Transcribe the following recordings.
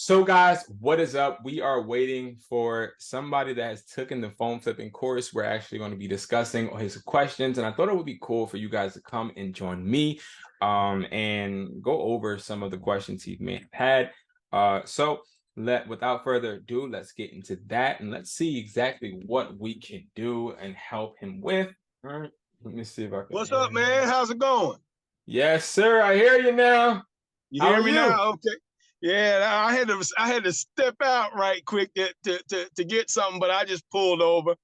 So guys, what is up? We are waiting for somebody that has taken the phone flipping course. We're actually going to be discussing his questions, and I thought it would be cool for you guys to come and join me and go over some of the questions he may have had. Without further ado, let's get into that and let's see exactly what we can do and help him with. All right, let me see if I can. What's up, man? How's it going? Yes, sir. I hear you now. You How hear are me you? now? Okay. Yeah, I had to step out right quick to get something, but I just pulled over.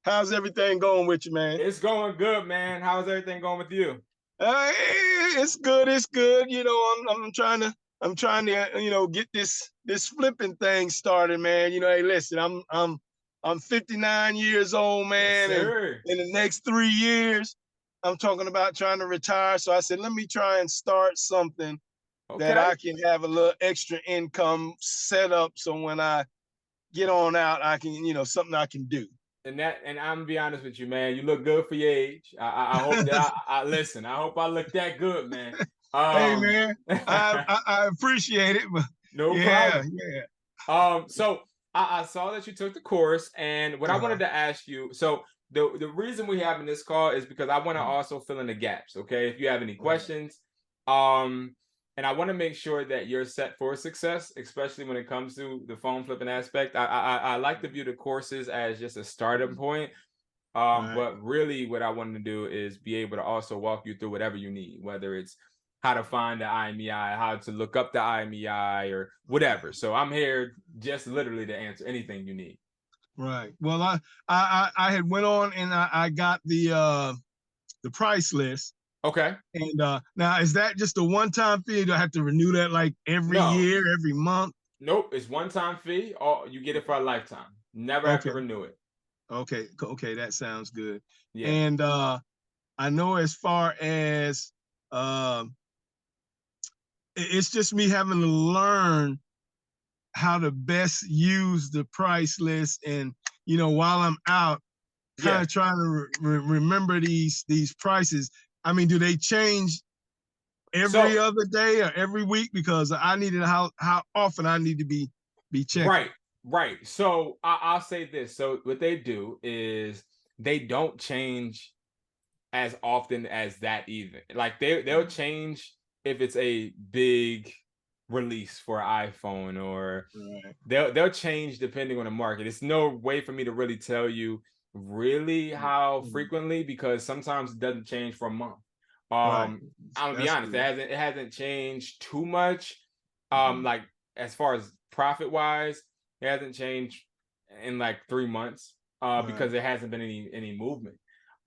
How's everything going with you, man? It's going good, man. How's everything going with you? It's good. It's good. You know, I'm trying to get this flipping thing started, man. You know, hey, listen, I'm 59 years old, man, Yes, and sir. in the next 3 years, I'm talking about trying to retire. So I said, let me try and start something that I can have a little extra income set up, so when I get on out, I can, something I can do. And I'm gonna be honest with you, man. You look good for your age. I hope that I listen. I hope I look that good, man. Hey, man, I appreciate it, but no problem. So I saw that you took the course, and what I wanted to ask you. So the reason we having this call is because I want to also fill in the gaps. Okay, if you have any questions, and I want to make sure that you're set for success, especially when it comes to the phone flipping aspect. I like to view the courses as just a starting point. But really what I want to do is be able to also walk you through whatever you need, whether it's how to find the IMEI, how to look up the IMEI, or whatever. So I'm here just literally to answer anything you need. Right. Well, I had went on and I got the price list. Okay. And now, is that just a one-time fee? Do I have to renew that like every year, every month? Nope, it's one-time fee. Or you get it for a lifetime. Never have to renew it. Okay, that sounds good. Yeah. And I know as far as it's just me having to learn how to best use the price list, and while I'm out, kind of trying to remember these prices. I mean, do they change every other day or every week? Because I needed how often I need to be checking. Right. So I'll say this. So what they do is they don't change as often as that either. Like they'll change if it's a big release for iPhone, or they'll change depending on the market. It's no way for me to really tell you really how frequently, because sometimes it doesn't change for a month. I'm gonna be honest, it hasn't changed too much. Like as far as profit wise, it hasn't changed in like 3 months because there hasn't been any movement.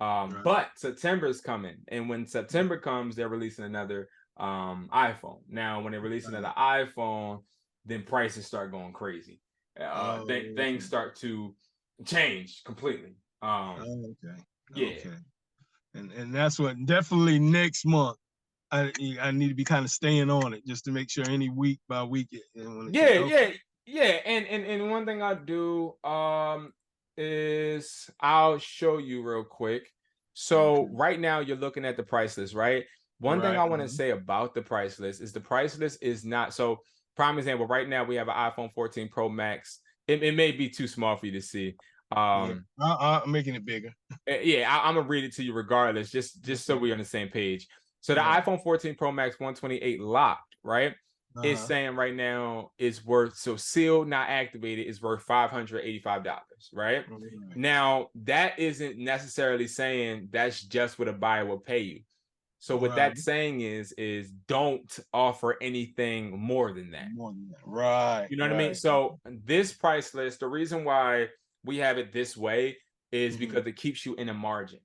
But September is coming, and when September comes, they're releasing another iPhone. Now when they release another iPhone, then prices start going crazy. Things start to change completely. And that's what definitely next month I need to be kind of staying on it, just to make sure any week by week. And one thing I do is I'll show you real quick. So right now you're looking at the price list, right? One thing I want to say about the price list is the price list is not so. Prime example, right now we have an iPhone 14 Pro Max. It may be too small for you to see. I'm making it bigger. I'm gonna read it to you regardless, just so we're on the same page. So the iPhone 14 Pro Max 128 locked, right? It's saying right now it's worth, so sealed, not activated, is worth $585, right? Now that isn't necessarily saying that's just what a buyer will pay you. So what that's saying is don't offer anything more than that. You know what I mean? So this price list, the reason why we have it this way is because it keeps you in a margin.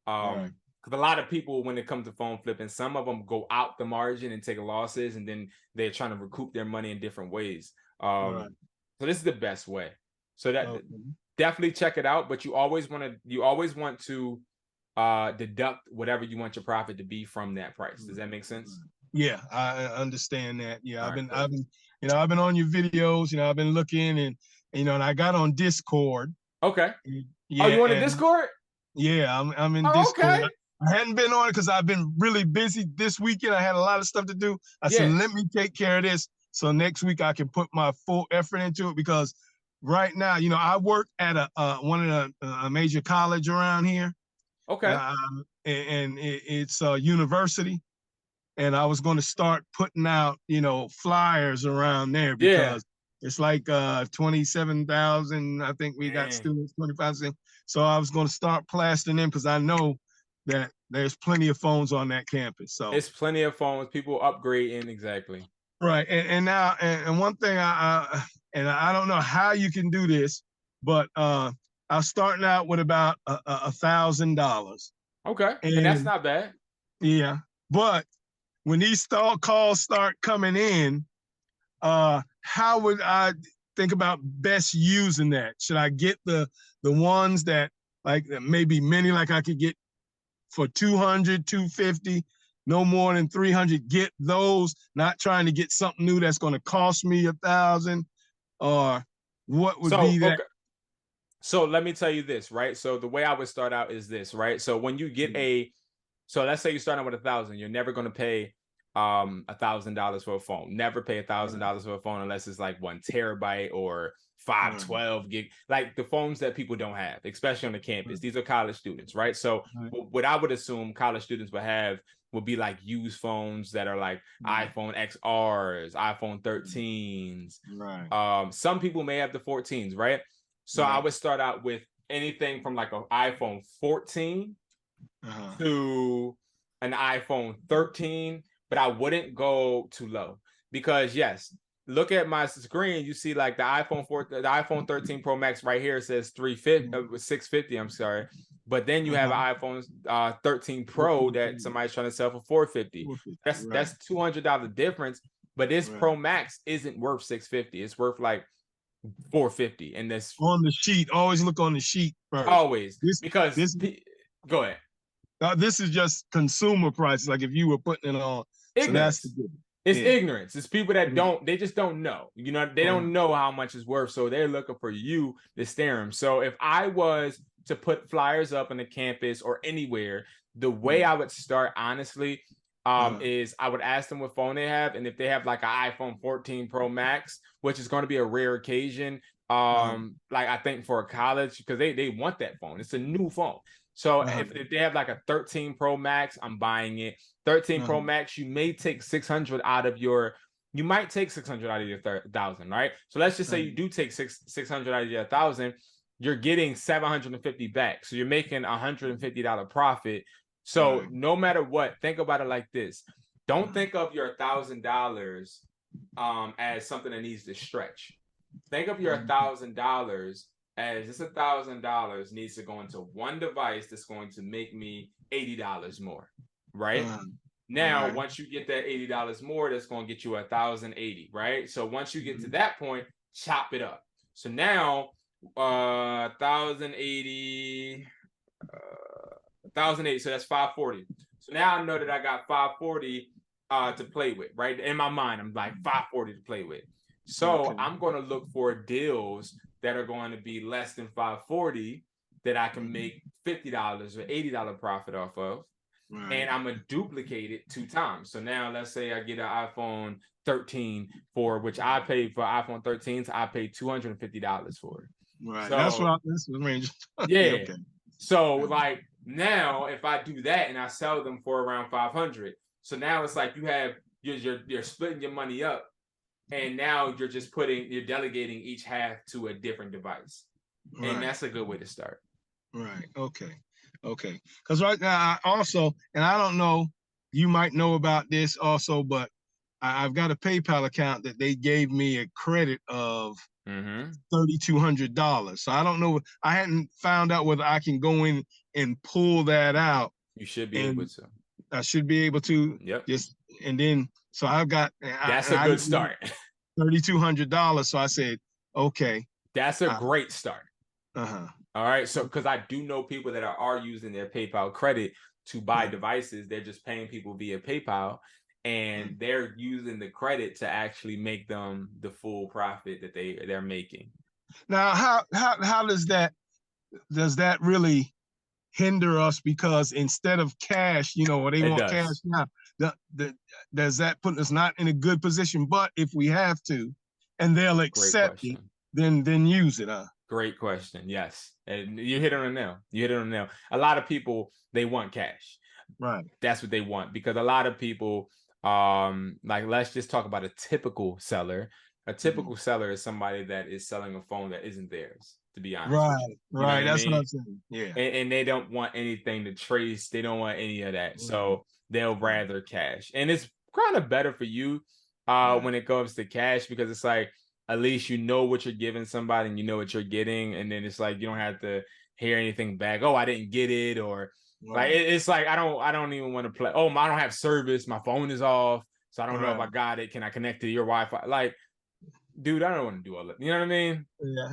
Because a lot of people, when it comes to phone flipping, some of them go out the margin and take losses, and then they're trying to recoup their money in different ways. So this is the best way. So that definitely check it out. But you always want to deduct whatever you want your profit to be from that price. Does that make sense? Yeah, I understand that. Yeah, I've been on your videos. I've been looking, and and I got on Discord. Okay. Yeah, you on the Discord? Yeah, I'm in Discord. Okay. I hadn't been on it because I've been really busy this weekend. I had a lot of stuff to do. I said, let me take care of this so next week I can put my full effort into it, because right now, you know, I work at one of a major college around here. Okay. And it's a university, and I was going to start putting out, you know, flyers around there, because it's like 27,000. I think we got students, 25,000. So I was going to start plastering in, because I know that there's plenty of phones on that campus. So it's plenty of phones, people upgrading, exactly. Right, and now, and one thing I don't know how you can do this, but I was starting out with about $1,000. Okay, and that's not bad. Yeah, but when these calls start coming in, how would I think about best using that? Should I get the ones that, like, maybe many, like I could get for 200, 250, no more than 300, get those, not trying to get something new that's going to cost me 1,000, or what would be that? Okay. So let me tell you this, right? So the way I would start out is this, right? So when you get so let's say you're starting with 1,000, you're never going to pay $1,000 for a phone. Never pay $1,000 for a phone unless it's like 1 terabyte or 512 gig, like the phones that people don't have, especially on the campus. These are college students, right? So what I would assume college students would have would be like used phones that are like iPhone XRs, iPhone 13s. Right. Some people may have the 14s, right? So I would start out with anything from like an iPhone 14 to an iPhone 13, but I wouldn't go too low, because yes, look at my screen, you see like the iPhone 13 Pro Max right here says 650, I'm sorry. But then you have an iPhone 13 Pro that somebody's trying to sell for 450. That's $200 difference, but this Pro Max isn't worth 650. It's worth like 450. And this on the sheet, always look on the sheet first. Always. Go ahead. This is just consumer prices, like if you were putting it on. Ignorance. So that's it's ignorance. It's people that they just don't know. You know, they don't know how much it's worth. So they're looking for you to steer them. So if I was to put flyers up on the campus or anywhere, the way I would start, honestly, is I would ask them what phone they have. And if they have like an iPhone 14 Pro Max, which is going to be a rare occasion, like I think for a college, because they want that phone. It's a new phone. So if they have like a 13 Pro Max, I'm buying it. 13 Pro Max, you may take 600 out of your, you might take 600 out of your 1,000, right? So let's just say you do take 600 out of your 1,000, you're getting 750 back. So you're making $150 profit. So no matter what, think about it like this. Don't think of your $1,000 as something that needs to stretch. Think of your $1,000 as this $1,000 needs to go into one device that's going to make me $80 more, right? Now, once you get that $80 more, that's going to get you 1,080, right? So once you get to that point, chop it up. So now, 1,080, 1,080, so that's 540. So now I know that I got 540 to play with, right? In my mind, I'm like 540 to play with. So I'm going to look for deals that are going to be less than 540 that I can make $50 or $80 profit off of. And I'm going to duplicate it 2 times. So now let's say I get an iPhone 13 for which I paid for iPhone 13s, I paid $250 for it. Right. So, that's what this was range. Yeah. So like now if I do that and I sell them for around 500, so now it's like you're splitting your money up. And now you're just you're delegating each half to a different device. And that's a good way to start. Right. Okay. Because right now I also, and I don't know, you might know about this also, but I've got a PayPal account that they gave me a credit of $3,200. So I don't know, I hadn't found out whether I can go in and pull that out. You should be able to. I should be able to. Yep. And then, so I've got. That's a good start. $3,200. So I said, okay. That's a great start. All right. So, because I do know people that are using their PayPal credit to buy devices. They're just paying people via PayPal, and they're using the credit to actually make them the full profit that they're making. Now, how does that really hinder us? Because instead of cash, you know, they want cash now. does that put us not in a good position? But if we have to, and they'll Great accept it, question. then use it, huh? Great question. Yes. And you hit it on the nail. You hit it on the nail. A lot of people, they want cash. Right. That's what they want, because a lot of people, like, let's just talk about a typical seller. A typical seller is somebody that is selling a phone that isn't theirs, to be honest with you. Right. You know Right. what I That's what mean? I'm saying. Yeah. And they don't want anything to trace. They don't want any of that. So they'll rather cash. And it's kind of better for you when it comes to cash, because it's like, at least you know what you're giving somebody and you know what you're getting. And then it's like, you don't have to hear anything back. Oh, I didn't get it. Or like, it's like, I don't even want to play. Oh, I don't have service. My phone is off. So I don't know if I got it. Can I connect to your Wi-Fi? Like, dude, I don't want to do all that. You know what I mean?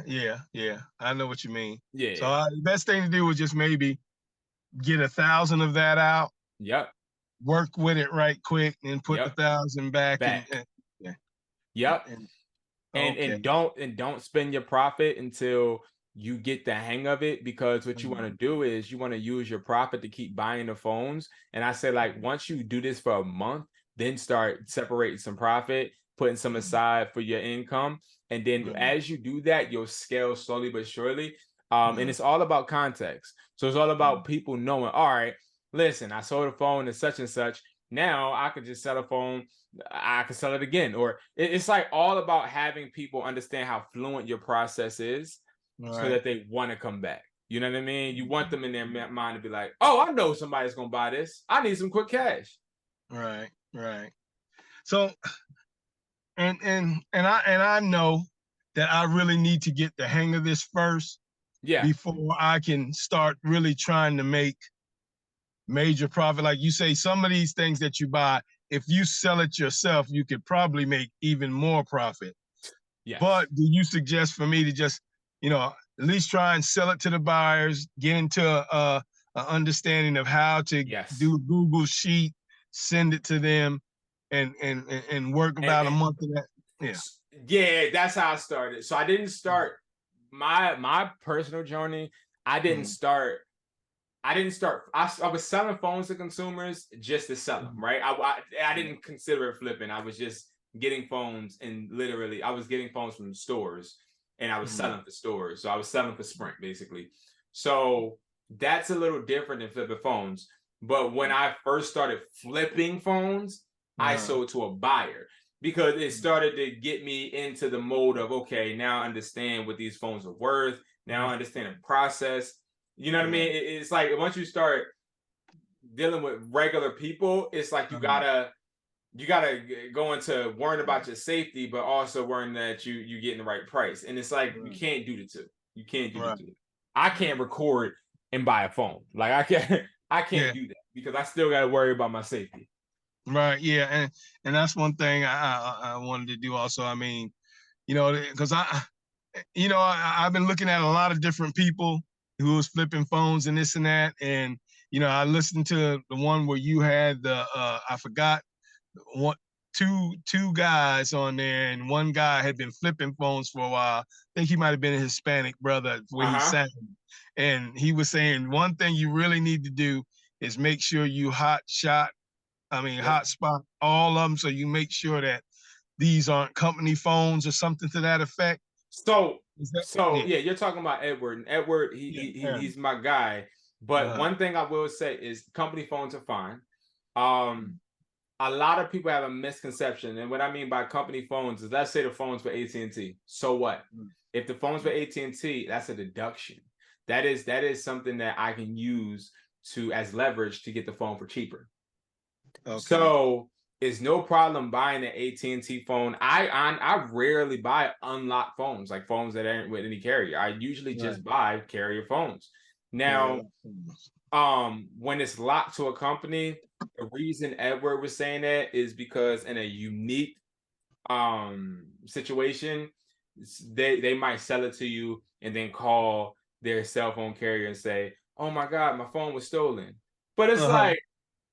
Yeah. I know what you mean. Yeah. So the best thing to do was just maybe get 1,000 of that out. Yep. Work with it right quick and put the 1,000 back. And yeah. Yep. Okay. And don't spend your profit until you get the hang of it, because what you want to do is you want to use your profit to keep buying the phones. And I say, like, once you do this for a month, then start separating some profit, putting some aside for your income. And then as you do that, you'll scale slowly but surely. And it's all about context. So it's all about people knowing, all right, listen, I sold a phone to such and such. Now I could just sell a phone, I can sell it again. Or it's like all about having people understand how fluent your process is, so that they want to come back. You know what I mean? You want them in their mind to be like, oh, I know somebody's gonna buy this. I need some quick cash. Right. So and I know that I really need to get the hang of this first. Yeah. Before I can start really trying to make major profit. Like you say, some of these things that you buy, if you sell it yourself, you could probably make even more profit. Yes. But do you suggest for me to just, at least try and sell it to the buyers, get into a understanding of how to do a Google sheet, send it to them, and work about a month of that? Yeah, that's how I started. So I didn't start my personal journey. I was selling phones to consumers just to sell them, right? I didn't consider it flipping. I was just getting phones, and literally I was getting phones from stores, and I was selling for stores. So I was selling for Sprint, basically. So that's a little different than flipping phones. But when I first started flipping phones, I sold to a buyer, because it started to get me into the mode of, okay, now I understand what these phones are worth. Now I understand the process. You know what I mean? It's like once you start dealing with regular people, it's like you gotta go into worrying about your safety, but also worrying that you getting the right price. And it's like you can't do the two. You can't do the two. I can't record and buy a phone. Like I can't do that, because I still gotta worry about my safety. Right. Yeah. And that's one thing I wanted to do also. I mean, because I've been looking at a lot of different people who was flipping phones and this and that. And, I listened to the one where you had I forgot, two guys on there, and one guy had been flipping phones for a while. I think he might have been a Hispanic brother where he sang. And he was saying one thing you really need to do is make sure you hotspot all of them, so you make sure that these aren't company phones or something to that effect. So you're talking about Edward, and Edward, he's my guy. But one thing I will say is company phones are fine. A lot of people have a misconception, and what I mean by company phones is, let's say the phone's for AT&T. So what? If the phone's for AT&T, that's a deduction. That is something that I can use as leverage to get the phone for cheaper. Okay. So it's no problem buying an AT&T phone. I rarely buy unlocked phones, like phones that aren't with any carrier. I usually just buy carrier phones. Now, when it's locked to a company, the reason Edward was saying that is because in a unique situation, they might sell it to you and then call their cell phone carrier and say, "Oh my God, my phone was stolen." But it's like,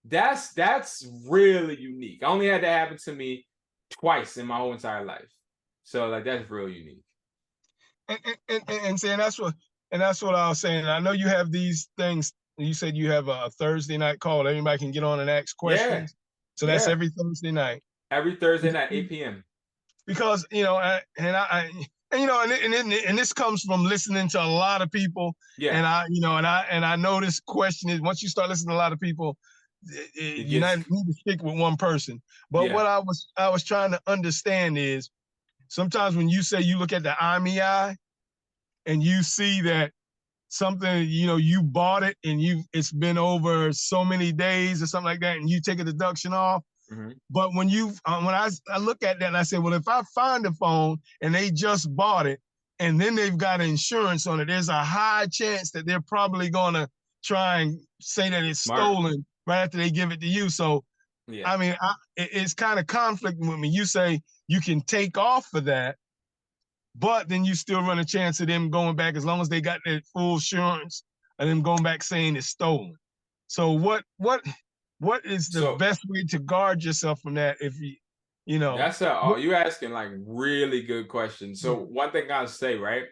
that's really unique. I only had that happen to me twice in my whole entire life. So like, that's real unique. And saying that's what I was saying. I know you have these things. You said you have a Thursday night call. Anybody can get on and ask questions. So that's every Thursday night. Every Thursday night, 8 p.m. Because and this comes from listening to a lot of people. Yeah. And I know this question is, once you start listening to a lot of people, you need to stick with one person. But what I was trying to understand is, sometimes when you say you look at the IMEI and you see that something, you bought it and it's been over so many days or something like that, and you take a deduction off. But when I look at that and I say, well, if I find a phone and they just bought it and then they've got insurance on it, there's a high chance that they're probably going to try and say that it's stolen right after they give it to you. So, I mean, it's kind of conflicting with me. You say you can take off for that, but then you still run a chance of them going back, as long as they got that full insurance, and them going back saying it's stolen. So what is the best way to guard yourself from that? If that's you asking like really good questions. So one thing I'll say, right?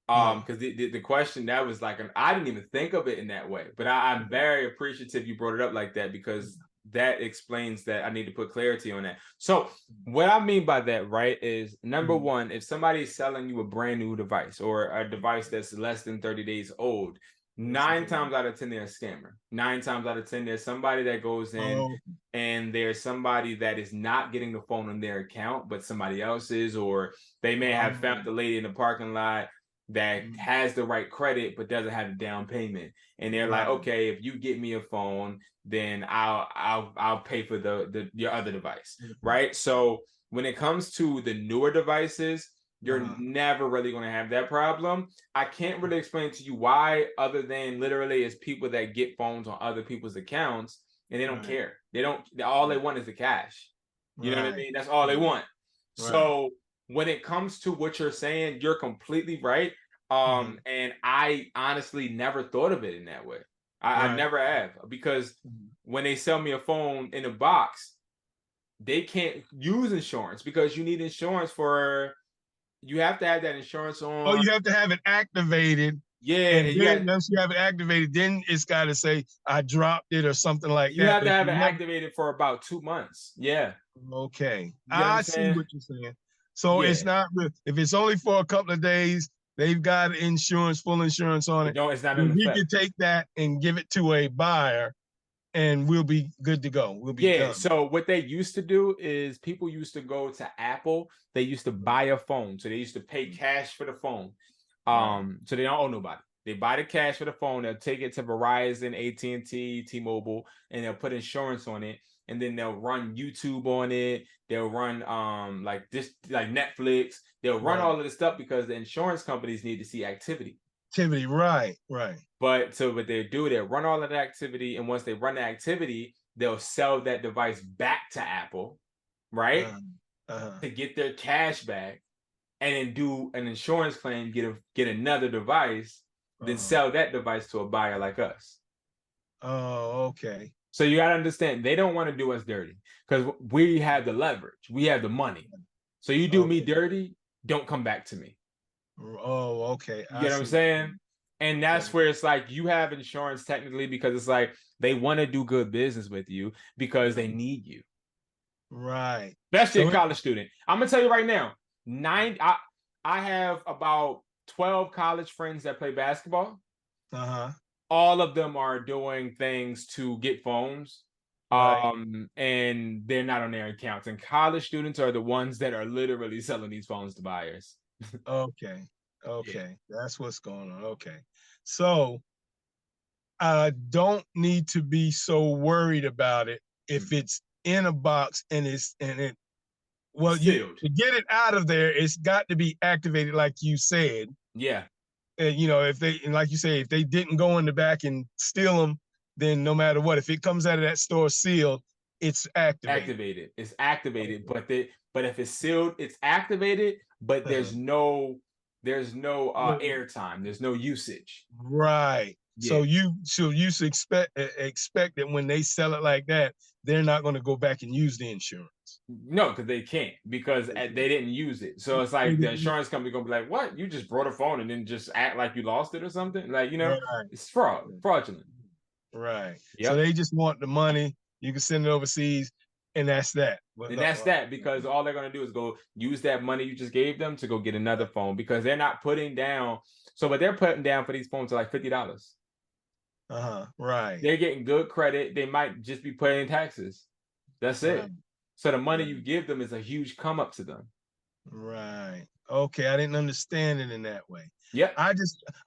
Because the question that was like, I didn't even think of it in that way, but I'm very appreciative you brought it up like that, because that explains that I need to put clarity on that. So what I mean by that, right, is number one, if somebody's selling you a brand new device or a device that's less than 30 days old, 9 times out of 10 they're a scammer. 9 times out of 10 there's somebody that goes in and there's somebody that is not getting the phone on their account, but somebody else's, or they may have found the lady in the parking lot that has the right credit but doesn't have a down payment, and they're like, okay, if you get me a phone, then I'll pay for your other device, right? So when it comes to the newer devices, you're never really going to have that problem. I can't really explain to you why, other than literally it's people that get phones on other people's accounts and they don't care. All they want is the cash. You know what I mean? That's all they want. So when it comes to what you're saying, you're completely right. And I honestly never thought of it in that way. I never have, because when they sell me a phone in a box, they can't use insurance, because you need insurance you have to have that insurance on. Oh, you have to have it activated. Yeah. And then once you have it activated, then it's got to say, I dropped it or something like that. You have to have it activated for about 2 months. Yeah. Okay. I see what you're saying. So it's not, if it's only for a couple of days, they've got insurance, full insurance on it. No, it's not. We can take that and give it to a buyer, and we'll be good to go. We'll be done. So what they used to do is, people used to go to Apple. They used to buy a phone. So they used to pay cash for the phone. So they don't owe nobody. They buy the cash for the phone. They'll take it to Verizon, AT&T, T-Mobile, and they'll put insurance on it. And then they'll run YouTube on it. They'll run like Netflix. They'll run all of this stuff because the insurance companies need to see activity. Right. But so what they do, they run all of the activity, and once they run the activity, they'll sell that device back to Apple, right? To get their cash back, and then do an insurance claim, get another device, then sell that device to a buyer like us. Oh, okay. So you gotta understand, they don't want to do us dirty, because we have the leverage, we have the money. So you do me dirty, don't come back to me. Oh, okay. You know what I'm saying? And that's where it's like, you have insurance technically, because it's like they want to do good business with you because they need you. Right. Especially a college student. I'm gonna tell you right now, I have about 12 college friends that play basketball. All of them are doing things to get phones. And they're not on their accounts. And college students are the ones that are literally selling these phones to buyers. Okay. That's what's going on. Okay. So I don't need to be so worried about it if it's in a box and to get it out of there, it's got to be activated, like you said. Yeah. And like you say, if they didn't go in the back and steal them, then no matter what, if it comes out of that store sealed, it's activated. It's activated, but if it's sealed, it's activated, but there's no airtime, there's no usage. Right. So you should expect that when they sell it like that, they're not going to go back and use the insurance. No, because they can't, because they didn't use it. So it's like the insurance company gonna be like, "What? You just brought a phone and then just act like you lost it or something?" Like, it's fraudulent. Right. Yep. So they just want the money. You can send it overseas. And that's that. And that's that, because all they're going to do is go use that money you just gave them to go get another phone, because they're not putting down. So what they're putting down for these phones are like $50. Right. They're getting good credit. They might just be paying taxes. That's it. Right. So the money you give them is a huge come up to them. Right. Okay. I didn't understand it in that way. Yeah.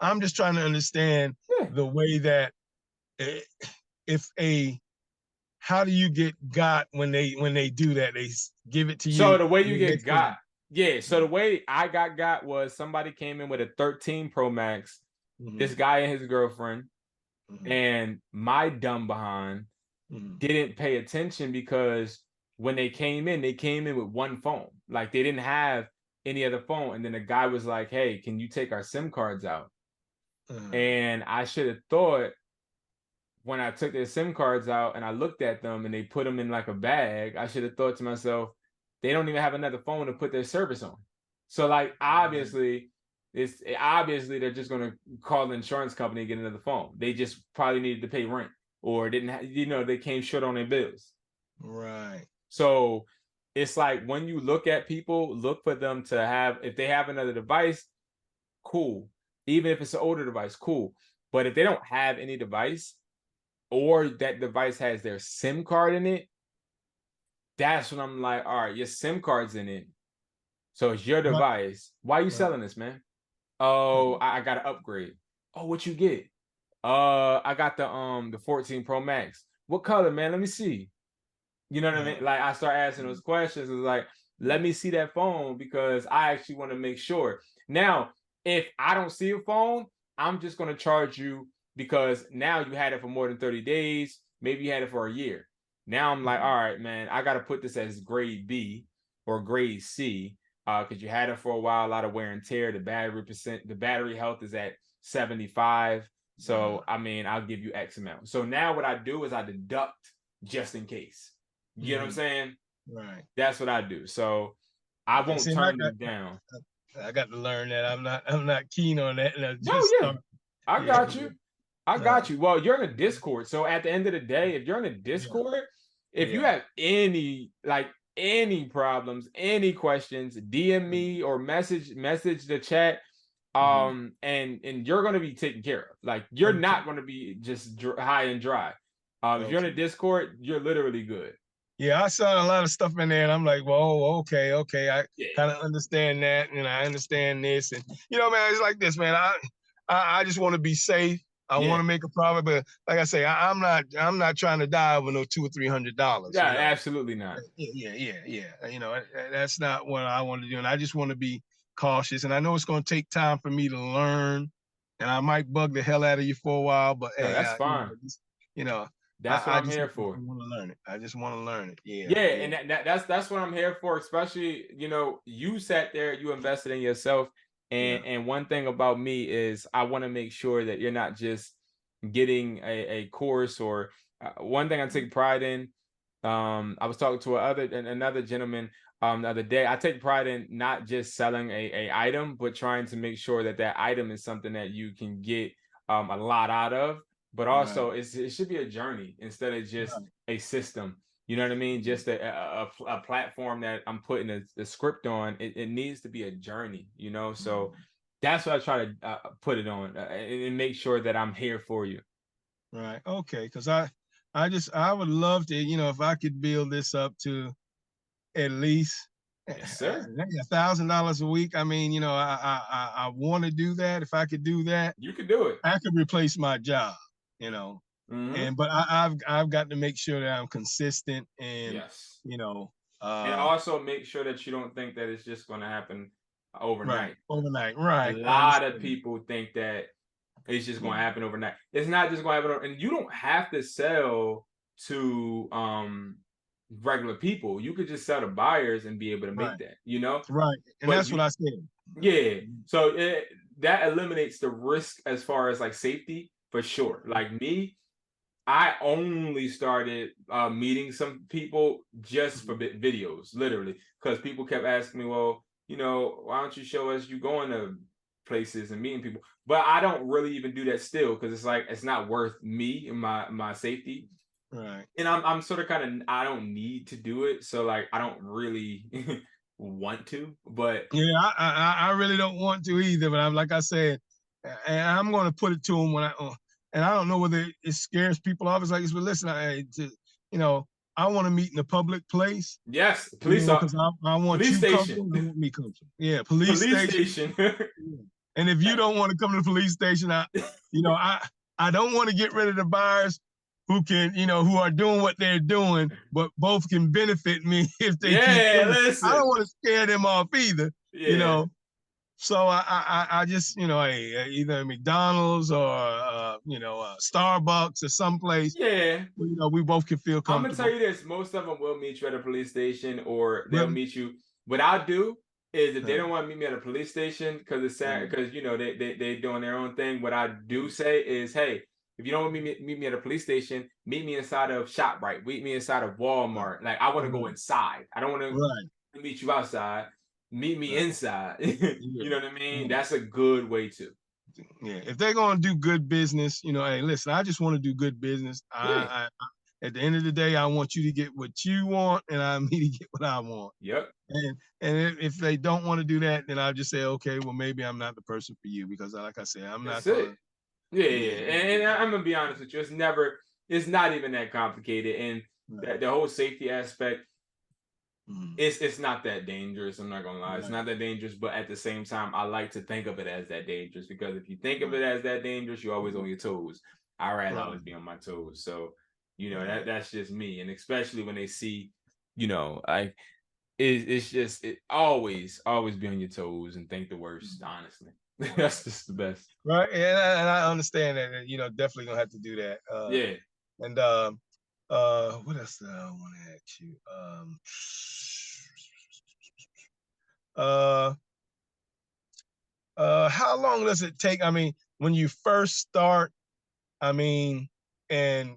I'm just trying to understand the way that how do you get got when they do that? They give it to you. So the way you get got, so the way I got was somebody came in with a 13 Pro Max, this guy and his girlfriend, and my dumb behind didn't pay attention, because when they came in with one phone. Like, they didn't have any other phone. And then the guy was like, hey, can you take our SIM cards out? And I should have thought, when I took their SIM cards out and I looked at them and they put them in like a bag, I should have thought to myself, they don't even have another phone to put their service on. So like, obviously they're just going to call the insurance company and get another phone. They just probably needed to pay rent, or didn't have, they came short on their bills. Right. So it's like, when you look at people, look for them to have, if they have another device, cool. Even if it's an older device, cool. But if they don't have any device, or that device has their SIM card in it, that's when I'm like, all right, your SIM card's in it, so it's your device. Why are you selling this, man? Oh, I got to upgrade. Oh, what you get? I got the 14 Pro Max. What color, man? Let me see. You know what I mean? Like, I start asking those questions. It's like, let me see that phone, because I actually want to make sure. Now, if I don't see a phone, I'm just going to charge you, because now you had it for more than 30 days. Maybe you had it for a year. Now I'm like, all right, man, I got to put this as grade B or grade C, because you had it for a while, a lot of wear and tear. The battery health is at 75. So, I mean, I'll give you X amount. So now what I do is I deduct just in case. You know what I'm saying? Right. That's what I do. So I won't turn them down. I got to learn that. I'm not keen on that. And I got you. I got you. Well, you're in a Discord. So at the end of the day, if you're in a Discord, if you have any problems, any questions, DM me or message the chat. And you're going to be taken care of. Like, you're not going to be just high and dry. If you're in a Discord, you're literally good. Yeah, I saw a lot of stuff in there, and I'm like, well, okay. I kind of understand that, and I understand this, and man, it's like this, man. I just want to be safe. I want to make a profit, but like I say, I'm not trying to die over no $200 or $300. Yeah, absolutely not. Yeah. That's not what I want to do, and I just want to be cautious. And I know it's going to take time for me to learn, and I might bug the hell out of you for a while, but hey, that's fine. That's what I'm here for. I want to learn it. I just want to learn it. Yeah. And that's what I'm here for. Especially, you sat there, you invested in yourself. And one thing about me is I want to make sure that you're not just getting a course, or one thing I take pride in. I was talking to another gentleman the other day. I take pride in not just selling a item, but trying to make sure that item is something that you can get a lot out of. But also, it should be a journey instead of just a system. You know what I mean? Just a platform that I'm putting a script on. It needs to be a journey, So that's what I try to put it on and make sure that I'm here for you. Right. Okay. Because I would love to, if I could build this up to at least $1,000 a week. I mean, I want to do that. If I could do that, you could do it. I could replace my job. But I've got to make sure that I'm consistent and and also make sure that you don't think that it's just going to happen overnight. Right. A lot of people think that it's just going to happen overnight. It's not just going to happen, and you don't have to sell to regular people. You could just sell to buyers and be able to make that. Right, and but that's what I said. Yeah, so that eliminates the risk as far as like safety. For sure. Like me, I only started meeting some people just for videos, literally, because people kept asking me, well, why don't you show us you going to places and meeting people? But I don't really even do that still, because it's like, it's not worth me and my safety. Right. And I'm sort of kind of, I don't need to do it, so like I don't really want to, but yeah, I really don't want to either. But I'm like I said, and I'm going to put it to them when and I don't know whether it scares people off. It's like, well, listen, you know, I want to meet in a public place. yes, You police know, up, because I want police you station, comfortable. I want me comfortable. Yeah, police police station. station. And if you don't want to come to the police station, I don't want to get rid of the buyers who can, who are doing what they're doing, but both can benefit me if they keep Yeah, coming. I don't listen. want to scare them off either, you Yeah, know. So I just, either McDonald's or Starbucks or someplace, yeah. we both can feel I'm gonna tell comfortable. you this: most of them will meet you at a police station, or they'll Really? meet you. What I do is, if they don't want to meet me at a police station because it's sad, because they doing their own thing. What I do say is, hey, if you don't want me meet me at a police station, meet me inside of ShopRite, meet me inside of Walmart. Like, I want to go inside. I don't want Right. to meet you outside. Meet me Right. inside. Yeah. You know what I mean? Yeah. That's a good way to. Yeah, if they're gonna do good business, hey, listen, I just want to do good business. Yeah. At the end of the day, I want you to get what you want, and I me to get what I want. Yep. And if they don't want to do that, then I'll just say, okay, well, maybe I'm not the person for you because, like I said, I'm not That's it. gonna. Yeah, Yeah. and I'm gonna be honest with you. It's not even that complicated, and Right. the whole safety aspect, Mm-hmm. it's not that dangerous. I'm not gonna lie, it's Right. not that dangerous. But at the same time, I like to think of it as that dangerous, because if you think of it as that dangerous, you're always on your toes. I'd rather Right. always be on my toes. So Right. that's just me, and especially when they see, like it's just it always be on your toes and think the worst. Honestly, that's just the best. Right. And I understand that, definitely gonna have to do that. Yeah. And what else did I want to ask you? Uh, how long does it take? I mean, when you first start, I mean, and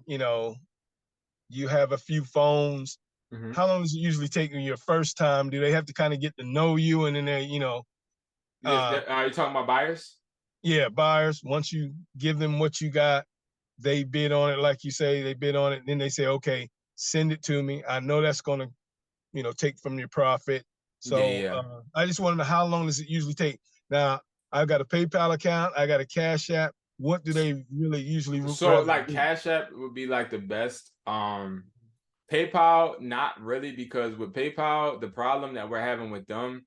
you have a few phones. Mm-hmm. How long does it usually take you your first time? Do they have to kind of get to know you, and then they, Are you talking about buyers? yeah, buyers. Once you give them what you got, they bid on it, like you say, they bid on it, and then they say, okay, send it to me. I know that's gonna, take from your profit. Yeah, So yeah. I just want to know, how long does it usually take? Now, I've got a PayPal account, I got a Cash App. What do they really usually So rather like do? Cash App would be like the best. PayPal, not really, because with PayPal, the problem that we're having with them,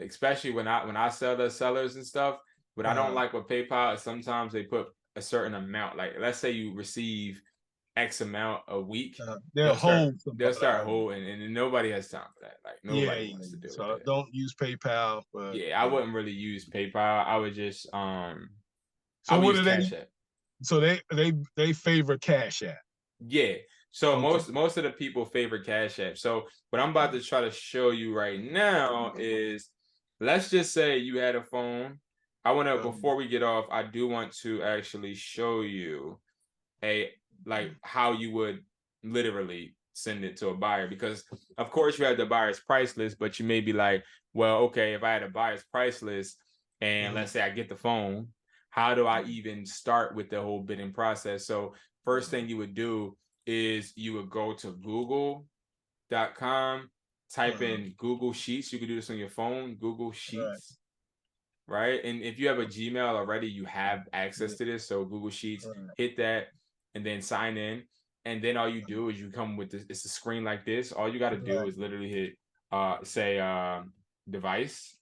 especially when I sell the sellers and stuff, what I don't like with PayPal is sometimes they put a certain amount. Like, let's say you receive X amount a week, They'll they'll start hold they'll somebody. start holding, and nobody has time for that. Like, Yeah, nobody yeah. wants to deal with So that. don't use PayPal, but Yeah, I wouldn't really use PayPal. I would just I So would what use do they? Cash App. So they favor Cash App. Yeah. So Okay. most of the people favor Cash App. So what I'm about to try to show you right now is, let's just say you had a phone. I want to, before we get off, I do want to actually show you like how you would literally send it to a buyer, because of course you have the buyer's price list, but you may be like, well, okay, if I had a buyer's price list and let's say I get the phone, how do I even start with the whole bidding process? So first thing you would do is you would go to google.com, type in Google Sheets. You could do this on your phone, Google Sheets, right? And if you have a Gmail already, you have access to this. So Google Sheets, hit that and then sign in. And then all you do is you come with this, it's a screen like this. All you got to do is literally hit say device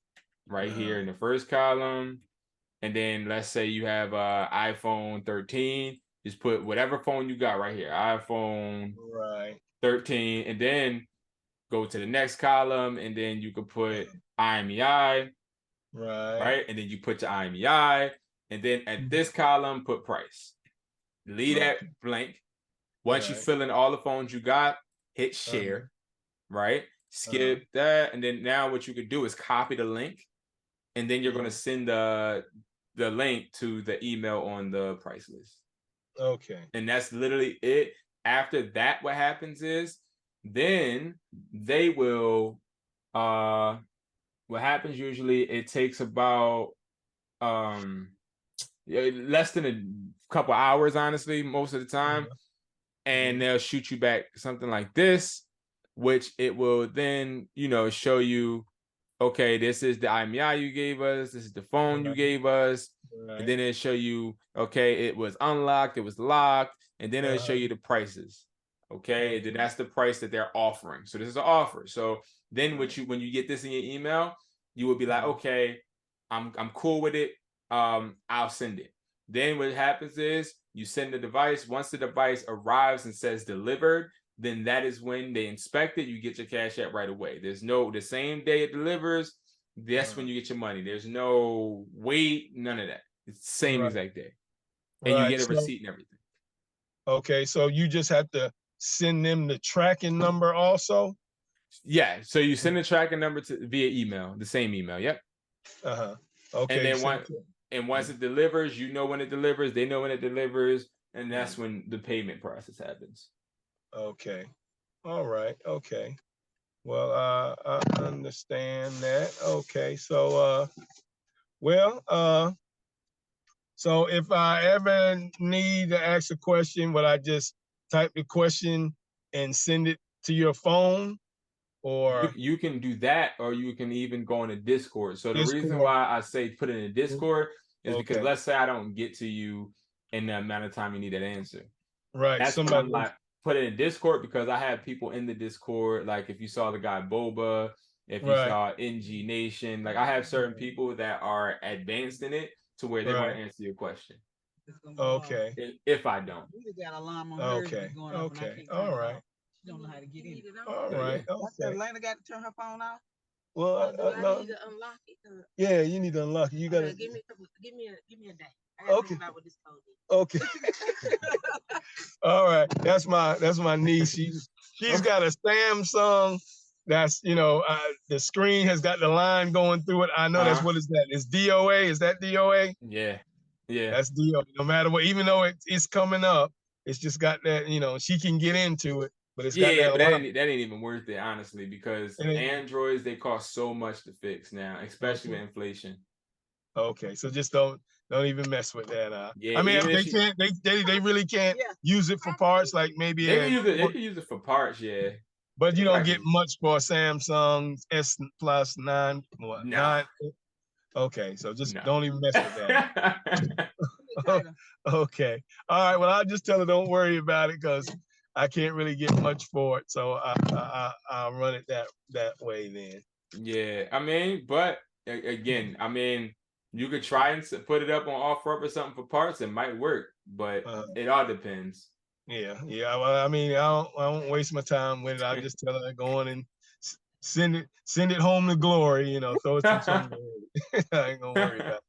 right here in the first column. And then let's say you have iPhone 13, just put whatever phone you got right here, iPhone 13, and then go to the next column, and then you could put IMEI, right? And then you put your IMEI, and then at this column, put price. Leave that blank. Once you fill in all the phones you got, hit share, right? Skip that, and then now what you could do is copy the link, and then you're going to send the link to the email on the price list. Okay. And that's literally it. After that, what happens is then they will what happens usually, it takes about less than a couple hours, honestly, most of the time. and they'll shoot you back something like this, which it will then, you know, show you, okay, this is the IMEI you gave us, this is the phone you gave us, and then it'll show you, okay, it was unlocked, it was locked, and then it'll show you the prices. Okay, then that's the price that they're offering. So this is an offer. So then when you get this in your email, you will be like, okay, I'm cool with it. I'll send it. Then what happens is you send the device. Once the device arrives and says delivered, then that is when they inspect it. You get your Cash App right away. There's no, the same day it delivers, that's when you get your money. There's no wait, none of that. It's the same exact day. And you get a receipt and everything. Okay, so you just have to send them the tracking number also? Yeah, so you send the tracking number via email, the same email. Yep. Okay. And once it delivers, you know when it delivers, they know when it delivers, and that's when the payment process happens. Okay. All right. Okay. Well, I understand that. Okay. So, so if I ever need to ask a question, would I just type the question and send it to your phone? Or you can do that, or you can even go on a Discord. So the reason why I say put it in a Discord is because let's say I don't get to you in the amount of time you need that answer. Right. That's why I'm like, put it in Discord, because I have people in the Discord. Like if you saw the guy Boba, if you saw NG Nation, like I have certain people that are advanced in it to where they're going to answer your question. Okay. If I don't. Okay. Okay. All right. Don't know how to get in. All right. Okay. Elena got to turn her phone off. Well, do I need to unlock it? Yeah, you need to unlock it. You gotta give me a day. I gotta think about what this code is. Okay. All right. That's my niece. She's got a Samsung. That's, you know, the screen has got the line going through it. I know that's what is that? It's DOA. Is that DOA? Yeah. Yeah. That's DOA. No matter what, even though it's coming up, it's just got that, you know, she can get into it. But it's got that, but that ain't even worth it, honestly, because Androids, they cost so much to fix now, especially with inflation. Okay, so just don't even mess with that. Yeah, I mean, they really can't use it for parts, like maybe they can use it for parts, yeah. But you don't get much for a Samsung S Plus 9. What? No. 9? Okay, so just don't even mess with that. Okay. All right. Well, I'll just tell her don't worry about it, because I can't really get much for it, so I'll run it that way then. Yeah, I mean, but again, I mean, you could try and put it up on OfferUp or something for parts. It might work, but it all depends. Yeah. Well, I mean, I don't waste my time with it. I'll just tell her to go on and send it home to glory. You know, throw it to somebody. I ain't gonna worry about it.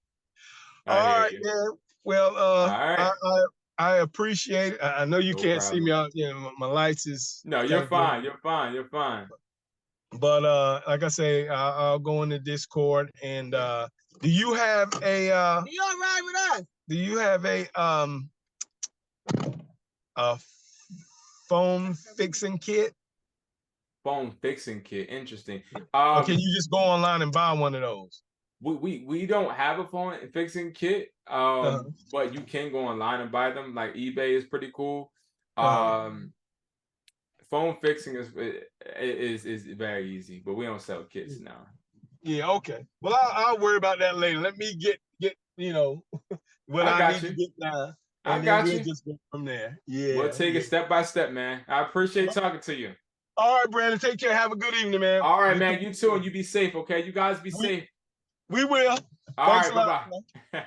All right, man. Well, I appreciate it. I know you can't see me out. You know, my lights is. No, you're fine. You're fine. You're fine. But like I say, I'll go in the Discord. And do you have a? You all right with us? Do you have a phone fixing kit? Phone fixing kit. Interesting. Or can you just go online and buy one of those? We don't have a phone fixing kit, but you can go online and buy them. Like eBay is pretty cool. Phone fixing is very easy, but we don't sell kits now. Yeah, okay. Well, I'll worry about that later. Let me get you know what I need to get now. I got you. We'll just go from there. Yeah. We'll take it step by step, man. I appreciate talking to you. All right, Brandon. Take care. Have a good evening, man. All right, man. You too, and you be safe. Okay, you guys be safe. We will. All right. Bye bye.